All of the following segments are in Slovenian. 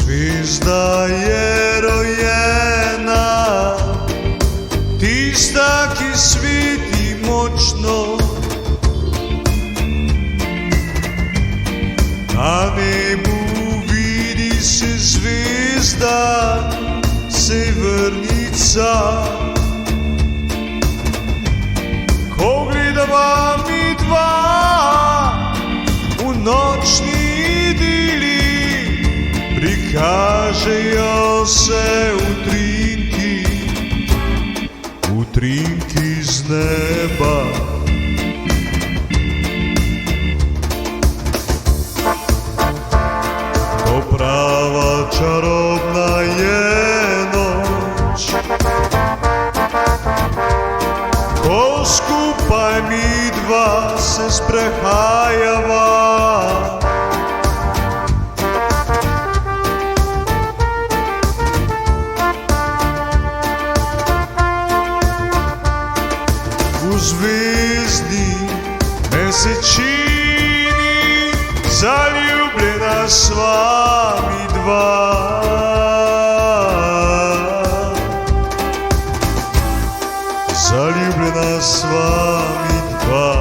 Звізда є роєна, ти ж таки світі мощно, на небу види се звезда, северница. Ко гледава ми два у ночни идили, прикажеjo se utrinki z neba. To prava čarobna je noč, ko skupaj mi dva se sprehajava. U zvezdi mesečini zaljubljena sva mi dva. Zaljubljena sva mi dva.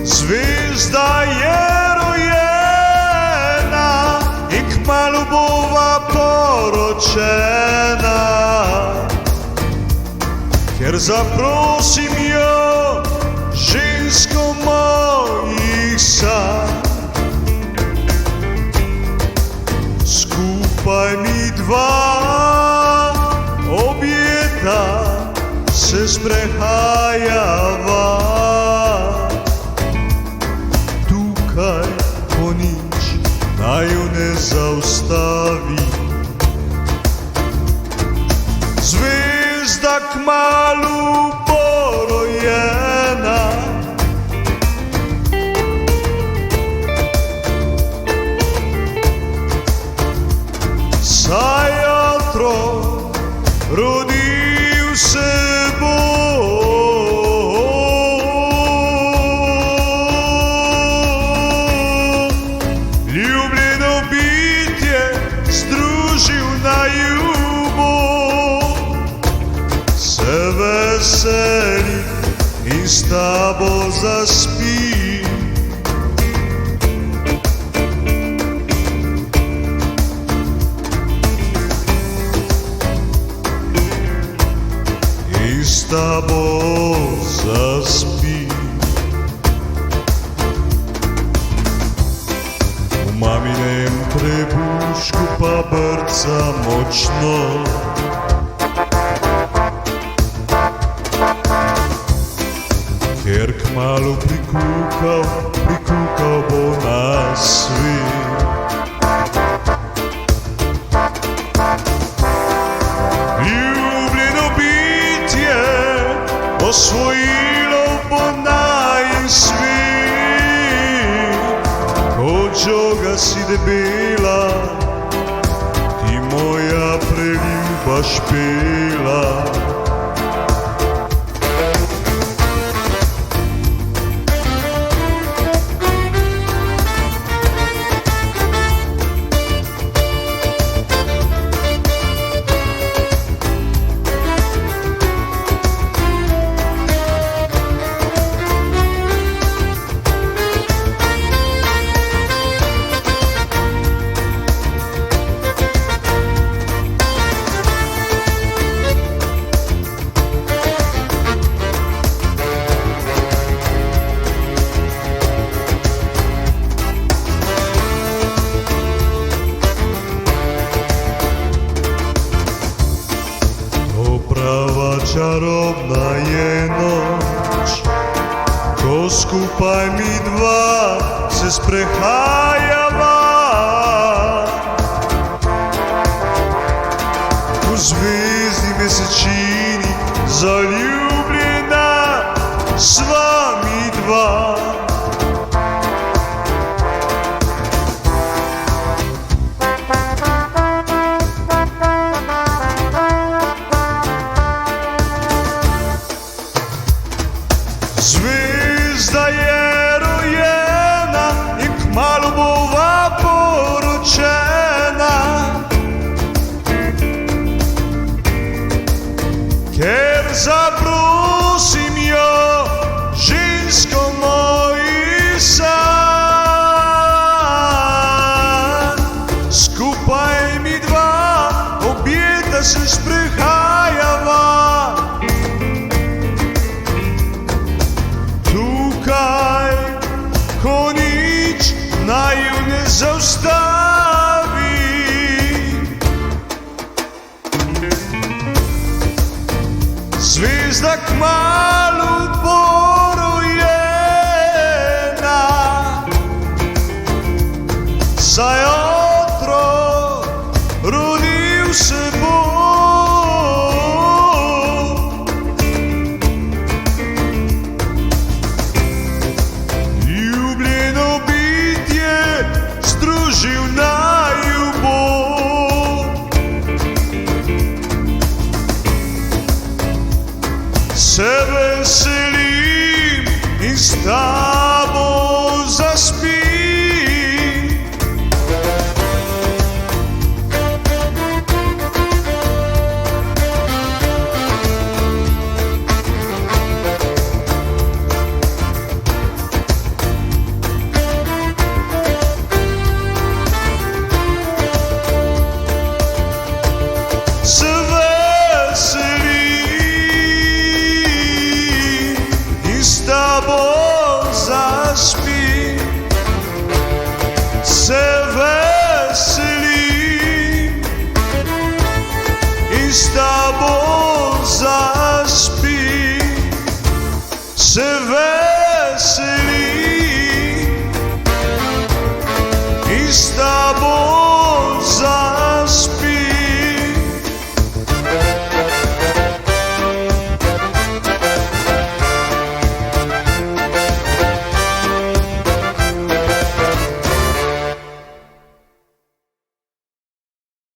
Zvezda je rojena in kmalu bova poročena, ker zaprosim jo, žensko mojih sanj. Skupaj mi dva objeta se sprehajava, tukaj ko nič naju ne zaustavi. Zvezda kmalu bo rojena, saj otrok rodil se bo. Ljubljeno bitje združil naju bo, se veseli in s tabo zaspi. In s tabo zaspi. V maminem trebušku pa brca močno, ker kmalu prikukal bo na svet. Ljubljeno bitje osvojilo bo najin svet. Kot žoga si debela, ti moja preljuba špela. Čarobna je noč, ko skupaj mi dva se sprehajava. V zvezdi mesečini zaljubljena sva mi dva. Zvezda je rojena naju ne zaustavi. Zvezda kmalu bo rojena, saj